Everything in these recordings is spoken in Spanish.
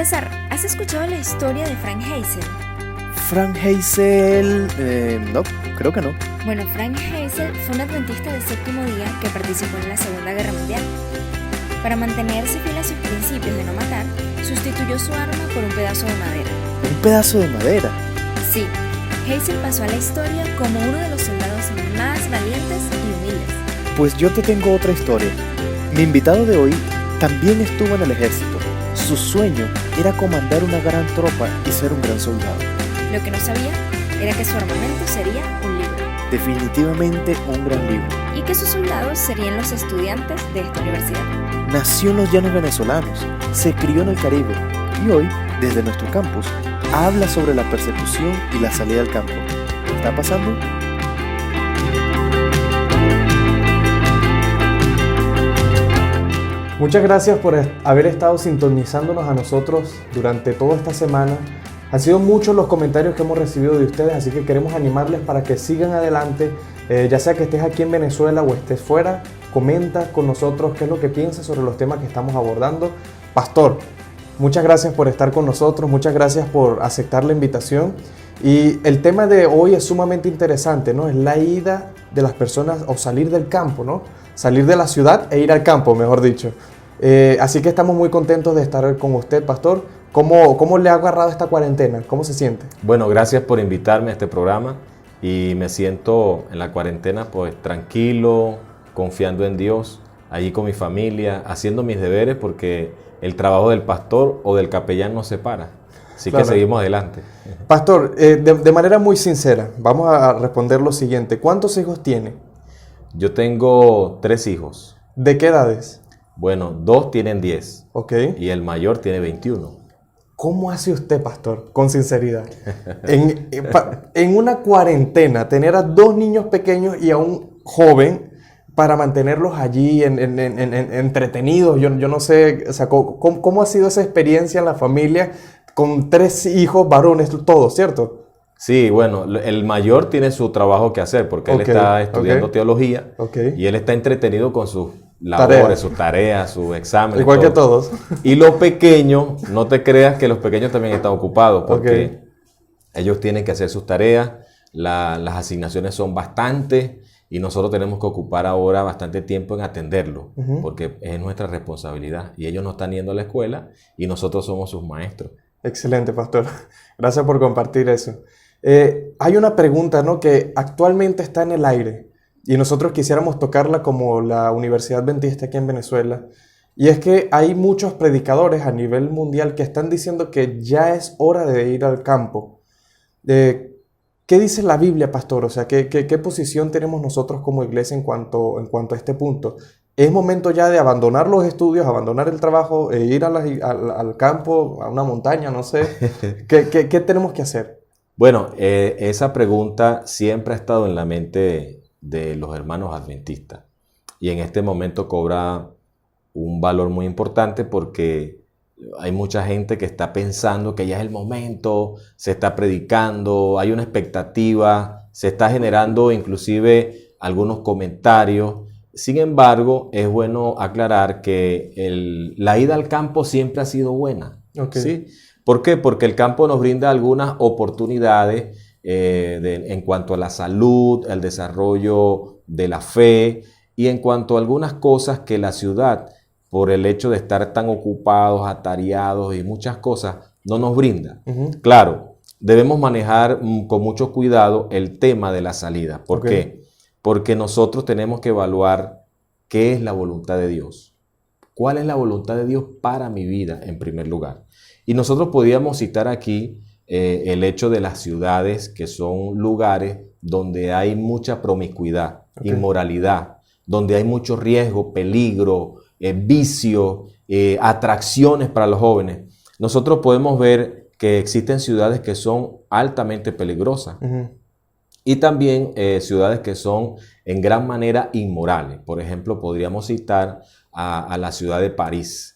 César, ¿has escuchado la historia de Frank Hazel? Frank Hazel... no, creo que no. Bueno, Frank Hazel fue un adventista del séptimo día que participó en la Segunda Guerra Mundial. Para mantenerse fiel a sus principios de no matar, sustituyó su arma por un pedazo de madera. ¿Un pedazo de madera? Sí, Hazel pasó a la historia como uno de los soldados más valientes y humildes. Pues yo te tengo otra historia. Mi invitado de hoy también estuvo en el ejército. Su sueño era comandar una gran tropa y ser un gran soldado. Lo que no sabía era que su armamento sería un libro. Definitivamente un gran libro. Y que sus soldados serían los estudiantes de esta universidad. Nació en los llanos venezolanos, se crió en el Caribe y hoy, desde nuestro campus, habla sobre la persecución y la salida al campo. ¿Qué está pasando? Muchas gracias por haber estado sintonizándonos a nosotros durante toda esta semana. Han sido muchos los comentarios que hemos recibido de ustedes, así que queremos animarles para que sigan adelante. Ya sea que estés aquí en Venezuela o estés fuera, comenta con nosotros qué es lo que piensas sobre los temas que estamos abordando. Pastor, muchas gracias por estar con nosotros, muchas gracias por aceptar la invitación. Y el tema de hoy es sumamente interesante, ¿no? Es la ida de las personas o salir del campo, ¿no? Salir de la ciudad e ir al campo, mejor dicho. Así que estamos muy contentos de estar con usted, Pastor. ¿Cómo le ha agarrado esta cuarentena? ¿Cómo se siente? Bueno, gracias por invitarme a este programa y me siento en la cuarentena pues tranquilo, confiando en Dios, allí con mi familia, haciendo mis deberes porque el trabajo del pastor o del capellán nos separa. Así claro. Que seguimos adelante. Pastor, de manera muy sincera, vamos a responder lo siguiente. ¿Cuántos hijos tiene? Yo tengo 3 hijos. ¿De qué edades? Bueno, 2 tienen 10. Ok. Y el mayor tiene 21. ¿Cómo hace usted, pastor? Con sinceridad. En una cuarentena, tener a 2 niños pequeños y a un joven para mantenerlos allí entretenidos. Yo no sé, o sea, ¿cómo ha sido esa experiencia en la familia con 3 hijos varones todos, cierto? Sí, bueno, el mayor tiene su trabajo que hacer porque él está estudiando teología y él está entretenido con sus labores, sus tareas, sus exámenes. Igual que todos. Y los pequeños, no te creas que los pequeños también están ocupados porque ellos tienen que hacer sus tareas, las asignaciones son bastantes y nosotros tenemos que ocupar ahora bastante tiempo en atenderlo porque es nuestra responsabilidad y ellos no están yendo a la escuela y nosotros somos sus maestros. Excelente, pastor. Gracias por compartir eso. Hay una pregunta, ¿no?, que actualmente está en el aire y nosotros quisiéramos tocarla como la Universidad Adventista aquí en Venezuela. Y es que hay muchos predicadores a nivel mundial que están diciendo que ya es hora de ir al campo. ¿Qué dice la Biblia, pastor? O sea, ¿qué posición tenemos nosotros como iglesia en cuanto a este punto? ¿Es momento ya de abandonar los estudios, abandonar el trabajo e ir al campo, a una montaña, no sé? ¿Qué tenemos que hacer? Bueno, esa pregunta siempre ha estado en la mente de los hermanos adventistas y en este momento cobra un valor muy importante porque hay mucha gente que está pensando que ya es el momento, se está predicando, hay una expectativa, se está generando inclusive algunos comentarios. Sin embargo, es bueno aclarar que la ida al campo siempre ha sido buena. ¿Sí? ¿Por qué? Porque el campo nos brinda algunas oportunidades en cuanto a la salud, el desarrollo de la fe y en cuanto a algunas cosas que la ciudad, por el hecho de estar tan ocupados, atareados y muchas cosas, no nos brinda. Claro, debemos manejar con mucho cuidado el tema de la salida. ¿Por qué? Porque nosotros tenemos que evaluar qué es la voluntad de Dios. ¿Cuál es la voluntad de Dios para mi vida en primer lugar? Y nosotros podríamos citar aquí el hecho de las ciudades que son lugares donde hay mucha promiscuidad, inmoralidad, donde hay mucho riesgo, peligro, vicio, atracciones para los jóvenes. Nosotros podemos ver que existen ciudades que son altamente peligrosas. Y también ciudades que son en gran manera inmorales. Por ejemplo, podríamos citar a la ciudad de París.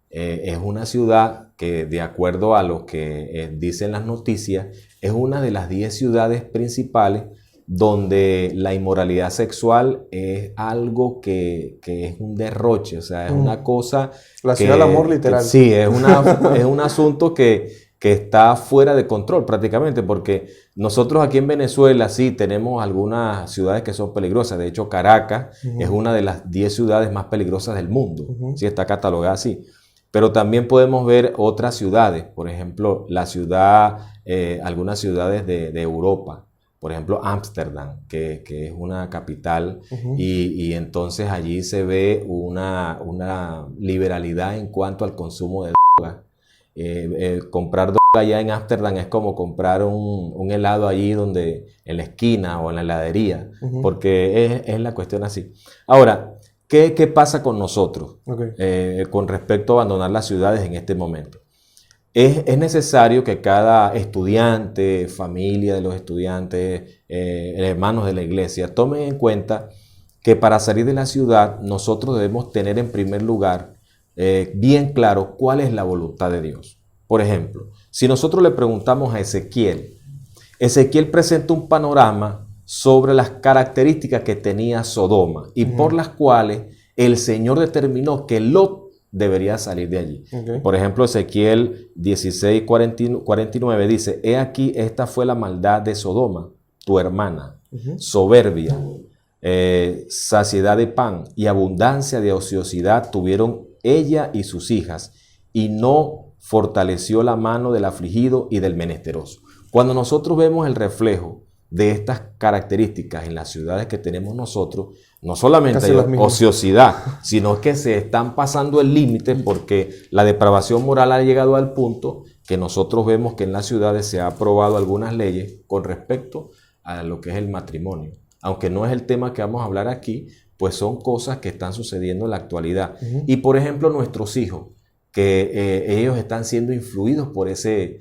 Es una ciudad que, de acuerdo a lo que dicen las noticias, es una de las 10 ciudades principales donde la inmoralidad sexual es algo que es un derroche, o sea, es una cosa... La ciudad del amor, literal. Sí, es un asunto que está fuera de control prácticamente, porque nosotros aquí en Venezuela sí tenemos algunas ciudades que son peligrosas. De hecho, Caracas es una de las 10 ciudades más peligrosas del mundo, sí está catalogada así. Pero también podemos ver otras ciudades, por ejemplo, algunas ciudades de Europa. Por ejemplo, Ámsterdam, que es una capital, y entonces allí se ve una liberalidad en cuanto al consumo de drogas. Comprar droga allá en Ámsterdam es como comprar un helado allí en la esquina o en la heladería, porque es la cuestión así. Ahora, ¿qué pasa con nosotros con respecto a abandonar las ciudades en este momento? Es necesario que cada estudiante, familia de los estudiantes, hermanos de la iglesia, tomen en cuenta que para salir de la ciudad nosotros debemos tener en primer lugar bien claro cuál es la voluntad de Dios. Por ejemplo, si nosotros le preguntamos a Ezequiel presenta un panorama sobre las características que tenía Sodoma y por las cuales el Señor determinó que Lot debería salir de allí. Por ejemplo, Ezequiel 16:49 dice: he aquí, esta fue la maldad de Sodoma, tu hermana, soberbia, saciedad de pan y abundancia de ociosidad tuvieron ella y sus hijas, y no fortaleció la mano del afligido y del menesteroso. Cuando nosotros vemos el reflejo de estas características en las ciudades que tenemos nosotros, no solamente hay ociosidad, sino que se están pasando el límite, porque la depravación moral ha llegado al punto que nosotros vemos que en las ciudades se ha aprobado algunas leyes con respecto a lo que es el matrimonio. Aunque no es el tema que vamos a hablar aquí, pues son cosas que están sucediendo en la actualidad. Y por ejemplo, nuestros hijos, que ellos están siendo influidos por ese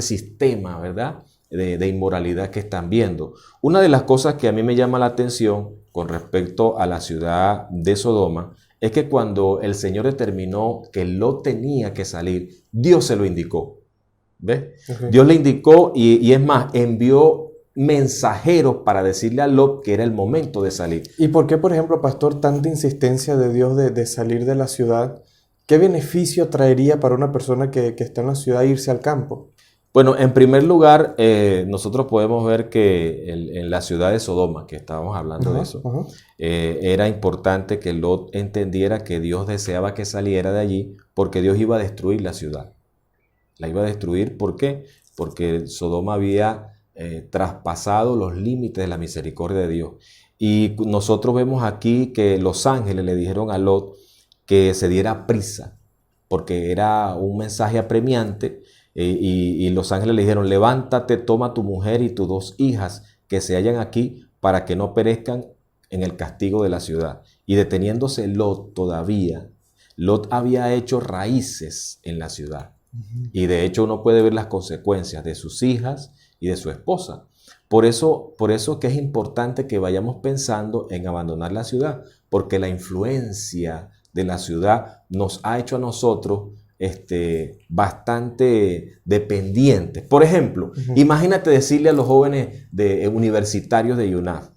sistema, ¿verdad?, de inmoralidad que están viendo. Una de las cosas que a mí me llama la atención con respecto a la ciudad de Sodoma es que cuando el Señor determinó que Lot tenía que salir, Dios se lo indicó. ¿Ves? Dios le indicó y es más, envió mensajeros para decirle a Lot que era el momento de salir. ¿Y por qué, por ejemplo, pastor, tanta insistencia de Dios de salir de la ciudad? ¿Qué beneficio traería para una persona que está en la ciudad irse al campo? Bueno, en primer lugar, nosotros podemos ver que en la ciudad de Sodoma, que estábamos hablando de eso, era importante que Lot entendiera que Dios deseaba que saliera de allí, porque Dios iba a destruir la ciudad. La iba a destruir, ¿por qué? Porque Sodoma había traspasado los límites de la misericordia de Dios. Y nosotros vemos aquí que los ángeles le dijeron a Lot que se diera prisa, porque era un mensaje apremiante. Y los ángeles le dijeron: levántate, toma tu mujer y tus 2 hijas que se hallan aquí, para que no perezcan en el castigo de la ciudad. Y deteniéndose Lot todavía, Lot había hecho raíces en la ciudad. Y de hecho uno puede ver las consecuencias de sus hijas y de su esposa. Por eso que es importante que vayamos pensando en abandonar la ciudad, porque la influencia de la ciudad nos ha hecho a nosotros bastante dependientes. Por ejemplo, imagínate decirle a los jóvenes universitarios de UNAV: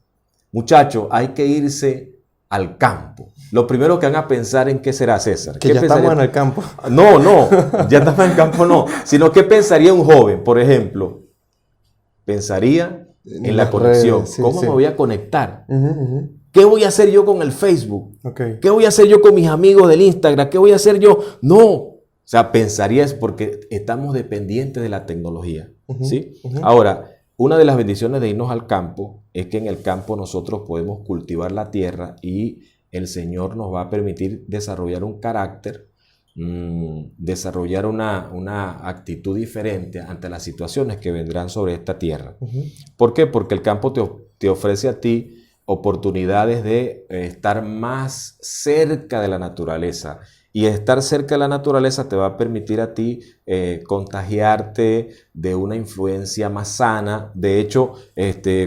muchachos, hay que irse al campo. Lo primero que van a pensar en qué será, César. Que ya estamos en el campo. No, ya estamos en el campo, no. Sino ¿qué pensaría un joven? Por ejemplo, pensaría en la conexión. Redes, sí, ¿Cómo sí. me voy a conectar? ¿Qué voy a hacer yo con el Facebook? Okay. ¿Qué voy a hacer yo con mis amigos del Instagram? ¿Qué voy a hacer yo? No. O sea, pensaría es porque estamos dependientes de la tecnología, ¿sí? Ahora, una de las bendiciones de irnos al campo es que en el campo nosotros podemos cultivar la tierra y el Señor nos va a permitir desarrollar un carácter, desarrollar una actitud diferente ante las situaciones que vendrán sobre esta tierra. ¿Por qué? Porque el campo te ofrece a ti oportunidades de estar más cerca de la naturaleza. Y estar cerca de la naturaleza te va a permitir a ti contagiarte de una influencia más sana. De hecho,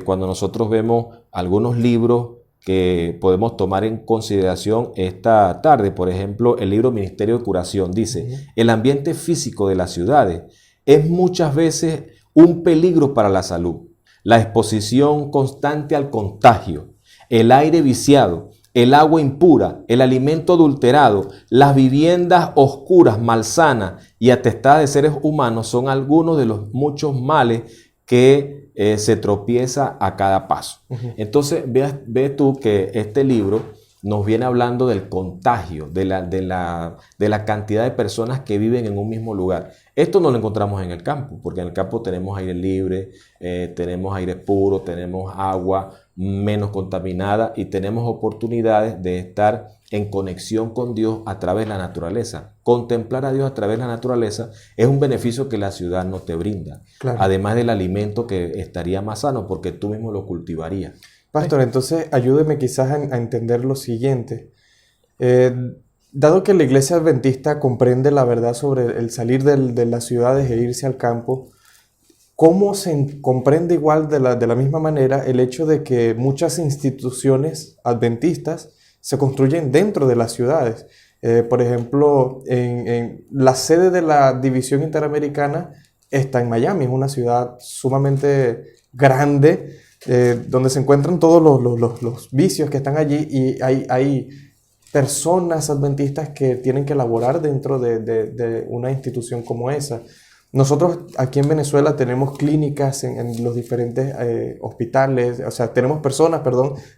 cuando nosotros vemos algunos libros que podemos tomar en consideración esta tarde, por ejemplo, el libro Ministerio de Curación dice: el ambiente físico de las ciudades es muchas veces un peligro para la salud. la exposición constante al contagio, el aire viciado, el agua impura, el alimento adulterado, las viviendas oscuras, malsanas y atestadas de seres humanos son algunos de los muchos males que se tropieza a cada paso. Entonces, ve tú que este libro nos viene hablando del contagio, de la cantidad de personas que viven en un mismo lugar. Esto no lo encontramos en el campo, porque en el campo tenemos aire libre, tenemos aire puro, tenemos agua menos contaminada y tenemos oportunidades de estar en conexión con Dios a través de la naturaleza. Contemplar a Dios a través de la naturaleza es un beneficio que la ciudad no te brinda. Claro. Además del alimento que estaría más sano porque tú mismo lo cultivarías. Pastor, entonces ayúdeme quizás a entender lo siguiente. Dado que la iglesia adventista comprende la verdad sobre el salir de las ciudades e irse al campo, ¿cómo se comprende igual de la misma manera el hecho de que muchas instituciones adventistas se construyen dentro de las ciudades? Por ejemplo, en la sede de la División Interamericana está en Miami, es una ciudad sumamente grande, donde se encuentran todos los vicios que están allí, y hay personas adventistas que tienen que laborar dentro de una institución como esa. Nosotros aquí en Venezuela tenemos clínicas en los diferentes hospitales, o sea, tenemos personas,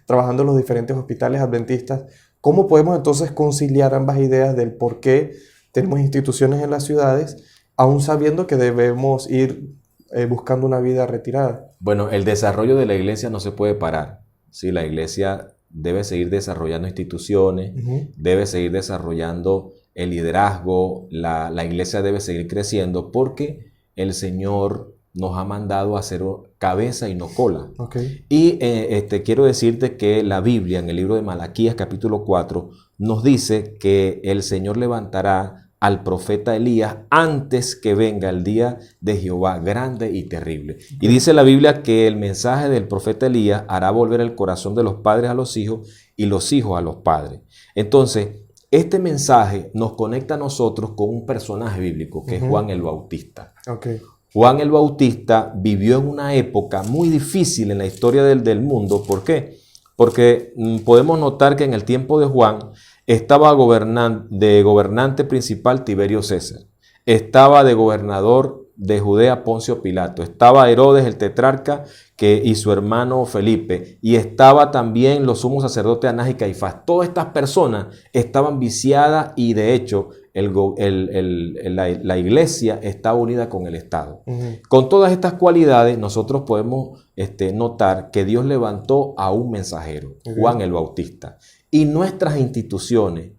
trabajando en los diferentes hospitales adventistas. ¿Cómo podemos entonces conciliar ambas ideas del por qué tenemos instituciones en las ciudades, aún sabiendo que debemos ir buscando una vida retirada? Bueno, el desarrollo de la iglesia no se puede parar. Sí, la iglesia debe seguir desarrollando instituciones, debe seguir desarrollando el liderazgo, la iglesia debe seguir creciendo porque el Señor nos ha mandado a ser cabeza y no cola. Okay. Y quiero decirte que la Biblia, en el libro de Malaquías capítulo 4, nos dice que el Señor levantará al profeta Elías antes que venga el día de Jehová grande y terrible. Y dice la Biblia que el mensaje del profeta Elías hará volver el corazón de los padres a los hijos y los hijos a los padres. Entonces, este mensaje nos conecta a nosotros con un personaje bíblico que es Juan el Bautista. Okay. Juan el Bautista vivió en una época muy difícil en la historia del mundo. ¿Por qué? Porque podemos notar que en el tiempo de Juan estaba de gobernante principal Tiberio César, estaba de gobernador de Judea Poncio Pilato, estaba Herodes el tetrarca y su hermano Felipe, y estaba también los sumos sacerdotes Anás y Caifás. Todas estas personas estaban viciadas y de hecho la iglesia está unida con el Estado. Con todas estas cualidades nosotros podemos notar que Dios levantó a un mensajero, Juan el Bautista. Y nuestras instituciones,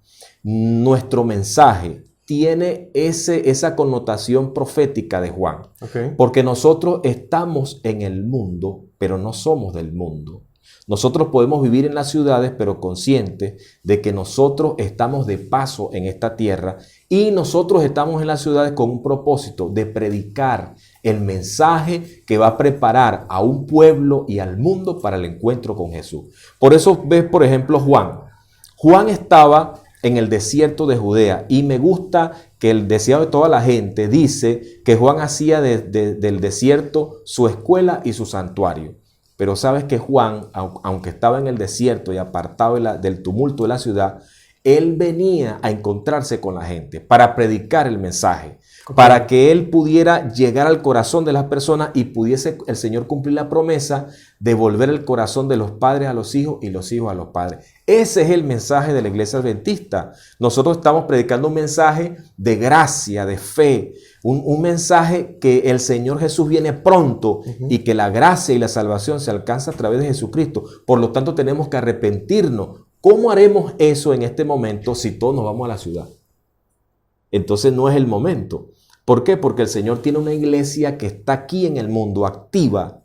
nuestro mensaje tiene esa connotación profética de Juan. Okay. Porque nosotros estamos en el mundo, pero no somos del mundo. Nosotros podemos vivir en las ciudades, pero conscientes de que nosotros estamos de paso en esta tierra y nosotros estamos en las ciudades con un propósito de predicar el mensaje que va a preparar a un pueblo y al mundo para el encuentro con Jesús. Por eso ves, por ejemplo, Juan estaba en el desierto de Judea y me gusta que el deseado de toda la gente dice que Juan hacía del desierto su escuela y su santuario. Pero sabes que Juan, aunque estaba en el desierto y apartado del tumulto de la ciudad, él venía a encontrarse con la gente para predicar el mensaje, para que él pudiera llegar al corazón de las personas y pudiese el Señor cumplir la promesa de volver el corazón de los padres a los hijos y los hijos a los padres. Ese es el mensaje de la iglesia adventista. Nosotros estamos predicando un mensaje de gracia, de fe, un mensaje que el Señor Jesús viene pronto y que la gracia y la salvación se alcanza a través de Jesucristo. Por lo tanto, tenemos que arrepentirnos. ¿Cómo haremos eso en este momento si todos nos vamos a la ciudad? Entonces no es el momento. ¿Por qué? Porque el Señor tiene una iglesia que está aquí en el mundo, activa,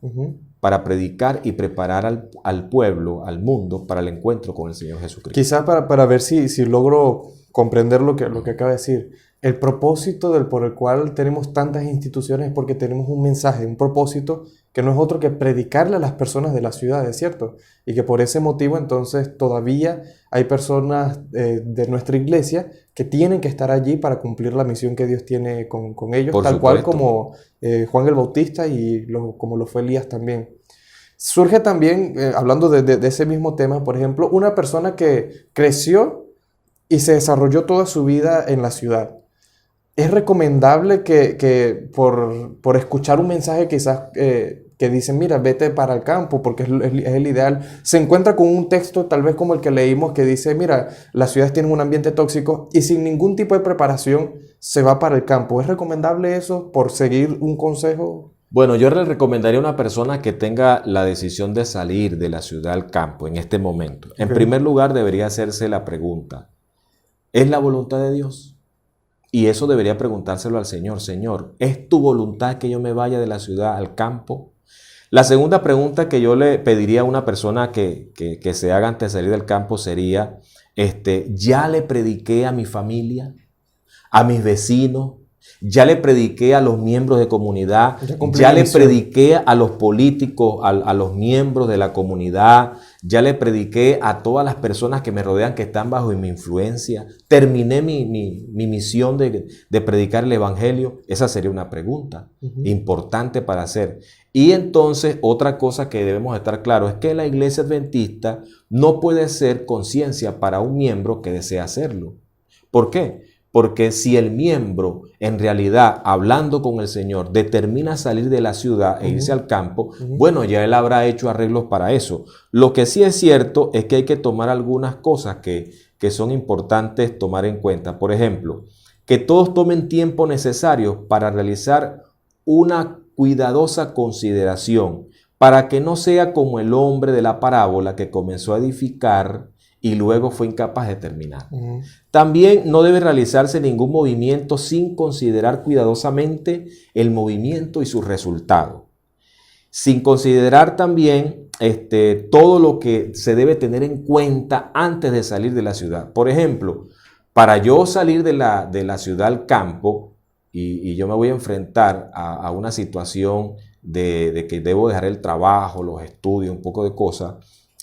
para predicar y preparar al pueblo, al mundo, para el encuentro con el Señor Jesucristo. Quizá para ver si logro comprender lo que acaba de decir. el propósito por el cual tenemos tantas instituciones es porque tenemos un mensaje, un propósito que no es otro que predicarle a las personas de las ciudades, ¿cierto? Y que por ese motivo entonces todavía hay personas de nuestra iglesia que tienen que estar allí para cumplir la misión que Dios tiene con ellos, Por tal supuesto. cual como Juan el Bautista y como lo fue Elías también. Surge también, hablando de ese mismo tema, por ejemplo, una persona que creció y se desarrolló toda su vida en la ciudad. Es recomendable que por escuchar un mensaje quizás que dicen, mira, vete para el campo porque es el ideal, se encuentra con un texto tal vez como el que leímos que dice, mira, las ciudades tienen un ambiente tóxico y sin ningún tipo de preparación se va para el campo. ¿Es recomendable eso por seguir un consejo? Bueno, yo le recomendaría a una persona que tenga la decisión de salir de la ciudad al campo en este momento. En primer lugar, debería hacerse la pregunta, ¿es la voluntad de Dios? Y eso debería preguntárselo al Señor. Señor, ¿es tu voluntad que yo me vaya de la ciudad al campo? La segunda pregunta que yo le pediría a una persona que se haga antes de salir del campo sería, ¿ya le prediqué a mi familia, a mis vecinos? Ya le prediqué a los miembros de comunidad, ya le prediqué a los políticos, a los miembros de la comunidad, ya le prediqué a todas las personas que me rodean que están bajo mi influencia. Terminé mi misión de predicar el evangelio. Esa sería una pregunta importante para hacer. Y entonces otra cosa que debemos estar claros es que la iglesia adventista no puede ser conciencia para un miembro que desea hacerlo. ¿Por qué? Porque si el miembro, en realidad, hablando con el Señor, determina salir de la ciudad e irse al campo, bueno, ya él habrá hecho arreglos para eso. Lo que sí es cierto es que hay que tomar algunas cosas que son importantes tomar en cuenta. Por ejemplo, que todos tomen tiempo necesario para realizar una cuidadosa consideración, para que no sea como el hombre de la parábola que comenzó a edificar y luego fue incapaz de terminar. También no debe realizarse ningún movimiento sin considerar cuidadosamente el movimiento y su resultado. Sin considerar también todo lo que se debe tener en cuenta antes de salir de la ciudad. Por ejemplo, para yo salir de la ciudad al campo y yo me voy a enfrentar a una situación de que debo dejar el trabajo, los estudios, un poco de cosas,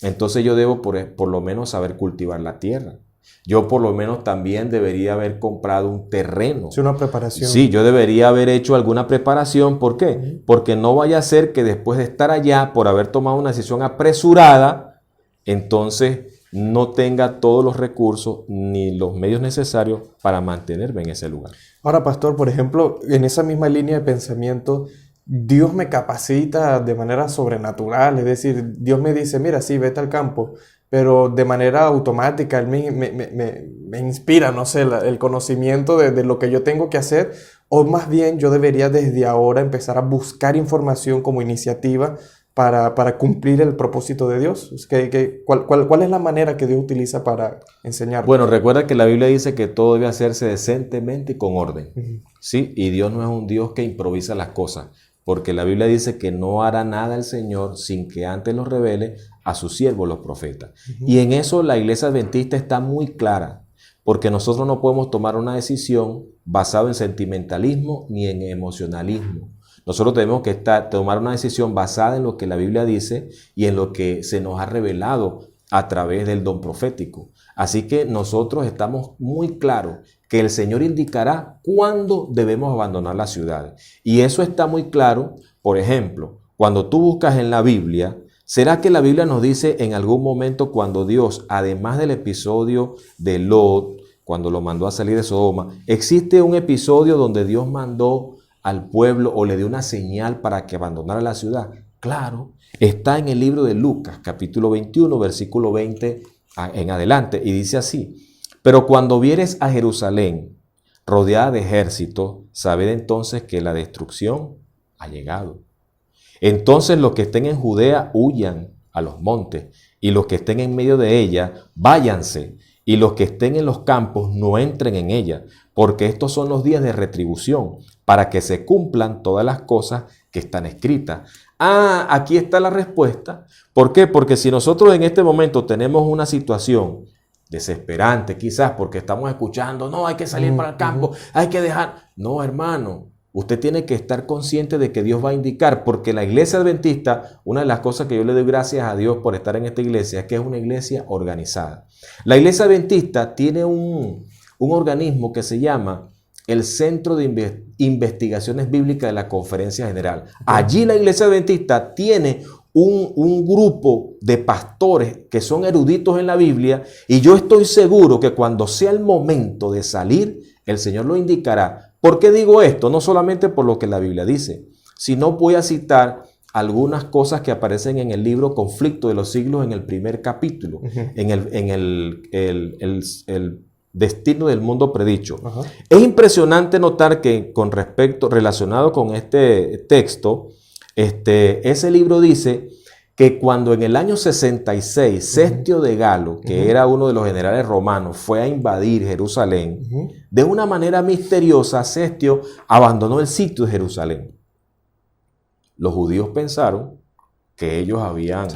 entonces yo debo por lo menos saber cultivar la tierra. Yo por lo menos también debería haber comprado un terreno. Es una preparación. Sí, yo debería haber hecho alguna preparación. ¿Por qué? Porque no vaya a ser que después de estar allá, por haber tomado una decisión apresurada, entonces no tenga todos los recursos ni los medios necesarios para mantenerme en ese lugar. Ahora, pastor, por ejemplo, en esa misma línea de pensamiento, Dios me capacita de manera sobrenatural, es decir, Dios me dice, mira, sí, vete al campo, pero de manera automática Él me inspira, no sé, el conocimiento de lo que yo tengo que hacer, o más bien yo debería desde ahora empezar a buscar información como iniciativa para cumplir el propósito de Dios. ¿Cuál es la manera que Dios utiliza para enseñar? Bueno, recuerda que la Biblia dice que todo debe hacerse decentemente y con orden, ¿sí? Y Dios no es un Dios que improvisa las cosas. Porque la Biblia dice que no hará nada el Señor sin que antes lo revele a sus siervos los profetas. Y en eso la iglesia adventista está muy clara, porque nosotros no podemos tomar una decisión basada en sentimentalismo ni en emocionalismo. Nosotros tenemos que tomar una decisión basada en lo que la Biblia dice y en lo que se nos ha revelado a través del don profético. Así que nosotros estamos muy claros que el Señor indicará cuándo debemos abandonar la ciudad. Y eso está muy claro, por ejemplo, cuando tú buscas en la Biblia, ¿será que la Biblia nos dice en algún momento cuando Dios, además del episodio de Lot, cuando lo mandó a salir de Sodoma, existe un episodio donde Dios mandó al pueblo o le dio una señal para que abandonara la ciudad? Claro, está en el libro de Lucas, capítulo 21, versículo 20 en adelante, y dice así: pero cuando vieres a Jerusalén rodeada de ejércitos, sabed entonces que la destrucción ha llegado. Entonces los que estén en Judea huyan a los montes, y los que estén en medio de ella, váyanse, y los que estén en los campos no entren en ella, porque estos son los días de retribución, para que se cumplan todas las cosas que están escritas. Aquí está la respuesta. ¿Por qué? Porque si nosotros en este momento tenemos una situación desesperante quizás, porque estamos escuchando, no, hay que salir para el campo, hay que dejar. No, hermano, usted tiene que estar consciente de que Dios va a indicar, porque la iglesia adventista, una de las cosas que yo le doy gracias a Dios por estar en esta iglesia, es que es una iglesia organizada. La iglesia adventista tiene un organismo que se llama el Centro de Investigaciones Bíblicas de la Conferencia General. Allí la iglesia adventista tiene un grupo de pastores que son eruditos en la Biblia, y yo estoy seguro que cuando sea el momento de salir, el Señor lo indicará. ¿Por qué digo esto? No solamente por lo que la Biblia dice, sino voy a citar algunas cosas que aparecen en el libro Conflicto de los Siglos en el primer capítulo, en el destino del mundo predicho. Es impresionante notar que relacionado con este texto, ese libro dice que cuando en el año 66 Cestio de Galo, que era uno de los generales romanos, fue a invadir Jerusalén, de una manera misteriosa Cestio abandonó el sitio de Jerusalén. Los judíos pensaron que ellos habían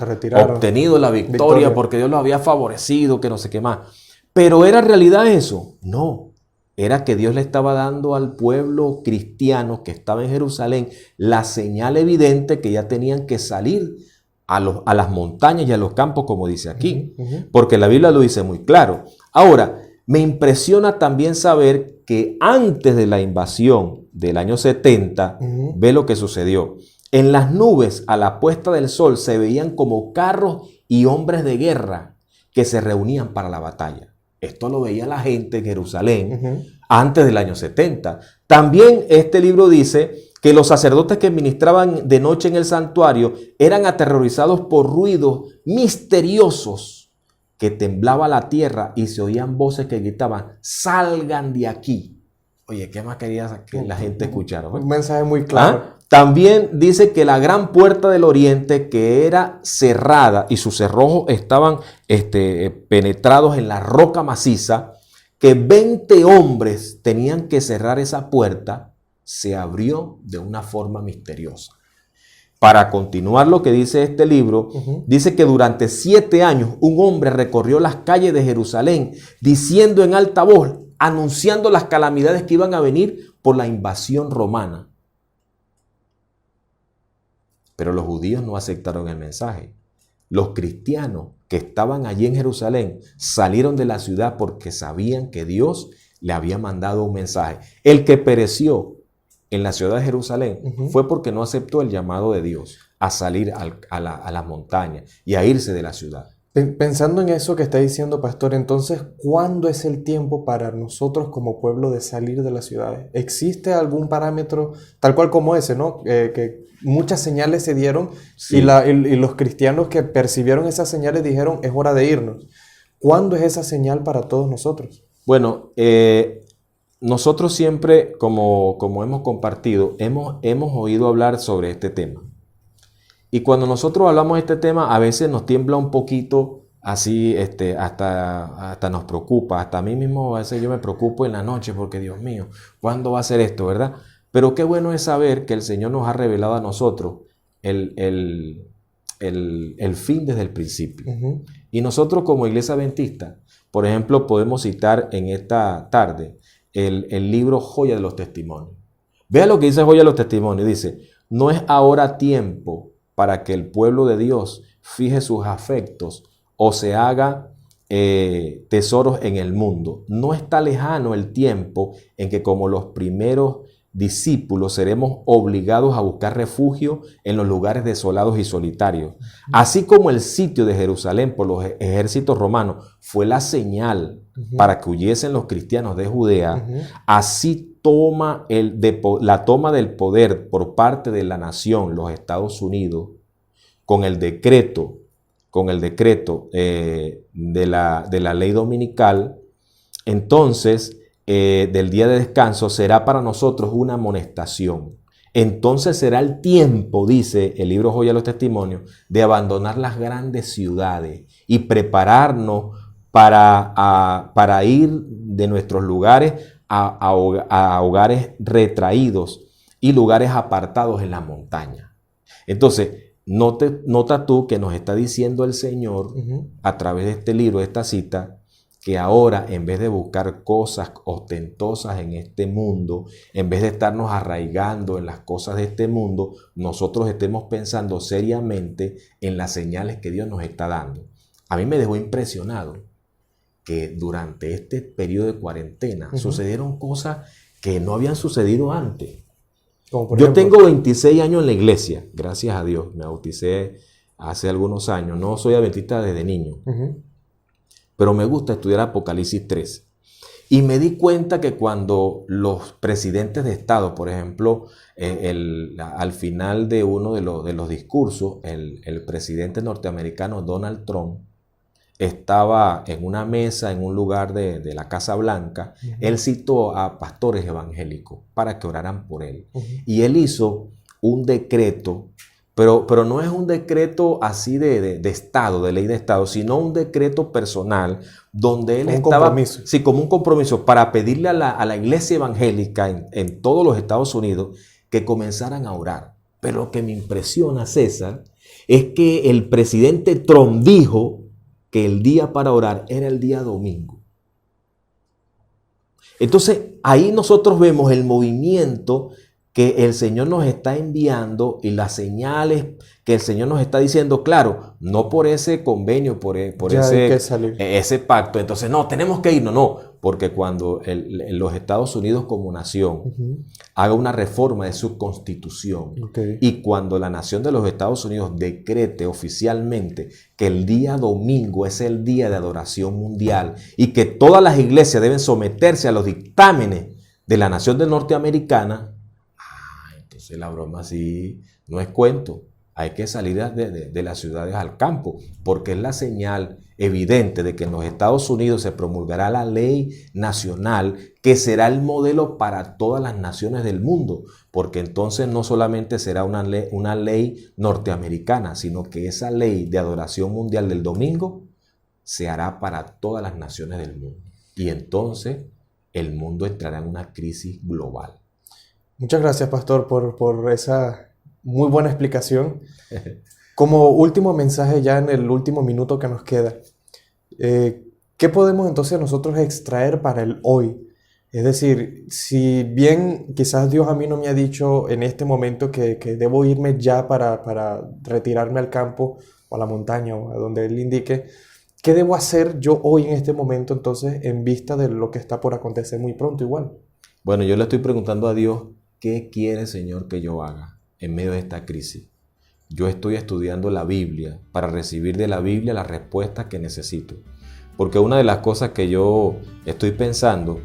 obtenido la victoria porque Dios los había favorecido, que no sé qué más. ¿Pero era realidad eso? No. Era que Dios le estaba dando al pueblo cristiano que estaba en Jerusalén la señal evidente que ya tenían que salir a las montañas y a los campos, como dice aquí. Porque la Biblia lo dice muy claro. Ahora, me impresiona también saber que antes de la invasión del año 70, ve lo que sucedió. En las nubes, a la puesta del sol, se veían como carros y hombres de guerra que se reunían para la batalla. Esto lo veía la gente en Jerusalén antes del año 70. También este libro dice que los sacerdotes que ministraban de noche en el santuario eran aterrorizados por ruidos misteriosos, que temblaba la tierra y se oían voces que gritaban, salgan de aquí. Oye, ¿qué más quería que la gente escuchara? Un mensaje muy claro. También dice que la gran puerta del oriente, que era cerrada y sus cerrojos estaban penetrados en la roca maciza, que 20 hombres tenían que cerrar esa puerta, se abrió de una forma misteriosa. Para continuar lo que dice este libro, dice que durante 7 años un hombre recorrió las calles de Jerusalén diciendo en alta voz, anunciando las calamidades que iban a venir por la invasión romana. Pero los judíos no aceptaron el mensaje. Los cristianos que estaban allí en Jerusalén salieron de la ciudad porque sabían que Dios le había mandado un mensaje. El que pereció en la ciudad de Jerusalén fue porque no aceptó el llamado de Dios a salir a las montañas y a irse de la ciudad. Pensando en eso que está diciendo, pastor, entonces, ¿cuándo es el tiempo para nosotros como pueblo de salir de las ciudades? ¿Existe algún parámetro tal cual como ese, ¿no? Que muchas señales se dieron y los cristianos que percibieron esas señales dijeron, es hora de irnos. ¿Cuándo es esa señal para todos nosotros? Bueno, nosotros siempre, como hemos compartido, hemos oído hablar sobre este tema. Y cuando nosotros hablamos de este tema, a veces nos tiembla un poquito, así hasta nos preocupa. Hasta a mí mismo a veces yo me preocupo en la noche porque, Dios mío, ¿cuándo va a ser esto, verdad? Pero qué bueno es saber que el Señor nos ha revelado a nosotros el fin desde el principio. Y nosotros como iglesia adventista, por ejemplo, podemos citar en esta tarde el libro Joya de los Testimonios. Vea lo que dice Joya de los Testimonios. Dice, no es ahora tiempo para que el pueblo de Dios fije sus afectos o se haga tesoros en el mundo. No está lejano el tiempo en que como los primeros discípulos seremos obligados a buscar refugio en los lugares desolados y solitarios. Así como el sitio de Jerusalén por los ejércitos romanos fue la señal para que huyesen los cristianos de Judea, así la toma del poder por parte de la nación, los Estados Unidos, con el decreto de la ley dominical, entonces del día de descanso será para nosotros una amonestación. Entonces será el tiempo, dice el libro Joya de los Testimonios, de abandonar las grandes ciudades y prepararnos para ir de nuestros lugares a hogares retraídos y lugares apartados en la montaña. Entonces, nota tú que nos está diciendo el Señor a través de este libro, de esta cita, que ahora, en vez de buscar cosas ostentosas en este mundo, en vez de estarnos arraigando en las cosas de este mundo, nosotros estemos pensando seriamente en las señales que Dios nos está dando. A mí me dejó impresionado que durante este periodo de cuarentena sucedieron cosas que no habían sucedido antes. Yo tengo 26 años en la iglesia, gracias a Dios, me bauticé hace algunos años, no soy adventista desde niño, pero me gusta estudiar Apocalipsis 3. Y me di cuenta que cuando los presidentes de Estado, por ejemplo, al final de uno de los discursos, el presidente norteamericano Donald Trump estaba en una mesa en un lugar de la Casa Blanca, él citó a pastores evangélicos para que oraran por él. Y él hizo un decreto, pero no es un decreto así de Estado, de ley de Estado, sino un decreto personal donde él estaba, sí, como un compromiso para pedirle a la iglesia evangélica en todos los Estados Unidos que comenzaran a orar. Pero lo que me impresiona, César, es que el presidente Trump dijo que el día para orar era el día domingo. Entonces, ahí nosotros vemos el movimiento que el Señor nos está enviando y las señales que el Señor nos está diciendo, claro, no por ese convenio, por ese pacto. Entonces, no, tenemos que irnos, no, porque cuando los Estados Unidos como nación haga una reforma de su constitución y cuando la nación de los Estados Unidos decrete oficialmente que el día domingo es el día de adoración mundial y que todas las iglesias deben someterse a los dictámenes de la nación norteamericana, entonces la broma sí no es cuento. Hay que salir de las ciudades al campo, porque es la señal evidente de que en los Estados Unidos se promulgará la ley nacional que será el modelo para todas las naciones del mundo, porque entonces no solamente será una ley norteamericana, sino que esa ley de adoración mundial del domingo se hará para todas las naciones del mundo. Y entonces el mundo entrará en una crisis global. Muchas gracias, pastor, por esa muy buena explicación. Como último mensaje, ya en el último minuto que nos queda, ¿qué podemos entonces nosotros extraer para el hoy? Es decir, si bien quizás Dios a mí no me ha dicho en este momento que debo irme ya para retirarme al campo o a la montaña o a donde Él indique, ¿qué debo hacer yo hoy en este momento entonces en vista de lo que está por acontecer muy pronto igual? Bueno, yo le estoy preguntando a Dios, ¿qué quiere, Señor, que yo haga en medio de esta crisis? Yo estoy estudiando la Biblia para recibir de la Biblia las respuestas que necesito. Porque una de las cosas que yo estoy pensando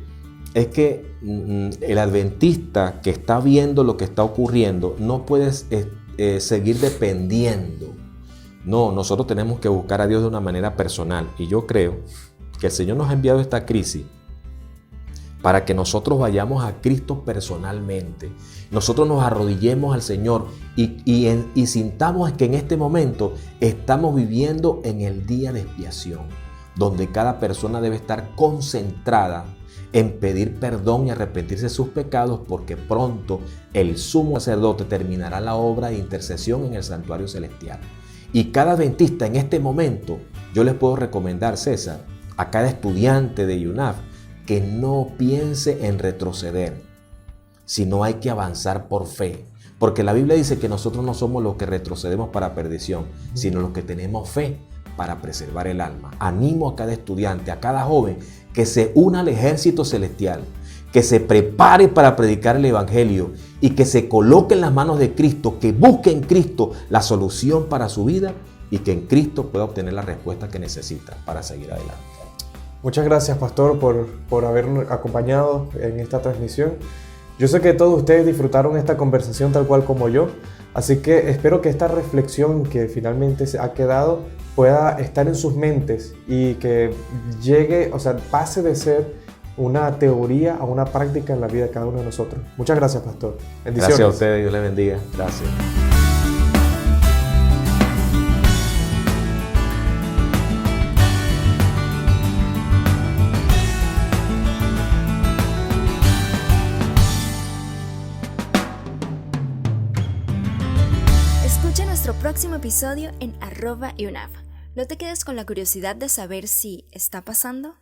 es que el adventista que está viendo lo que está ocurriendo no puede seguir dependiendo. No, nosotros tenemos que buscar a Dios de una manera personal. Y yo creo que el Señor nos ha enviado esta crisis para que nosotros vayamos a Cristo personalmente. Nosotros nos arrodillemos al Señor y sintamos que en este momento estamos viviendo en el día de expiación, donde cada persona debe estar concentrada en pedir perdón y arrepentirse de sus pecados, porque pronto el sumo sacerdote terminará la obra de intercesión en el santuario celestial. Y cada adventista en este momento, yo les puedo recomendar, César, a cada estudiante de UNAF, que no piense en retroceder, sino hay que avanzar por fe. Porque la Biblia dice que nosotros no somos los que retrocedemos para perdición, sino los que tenemos fe para preservar el alma. Animo a cada estudiante, a cada joven, que se una al ejército celestial, que se prepare para predicar el Evangelio y que se coloque en las manos de Cristo, que busque en Cristo la solución para su vida y que en Cristo pueda obtener la respuesta que necesita para seguir adelante. Muchas gracias, pastor, por habernos acompañado en esta transmisión. Yo sé que todos ustedes disfrutaron esta conversación tal cual como yo, así que espero que esta reflexión que finalmente se ha quedado pueda estar en sus mentes y que llegue, pase de ser una teoría a una práctica en la vida de cada uno de nosotros. Muchas gracias, pastor. Bendiciones. Gracias a ustedes, Dios les bendiga. Gracias. Escucha nuestro próximo episodio en @UNAF. No te quedes con la curiosidad de saber si está pasando.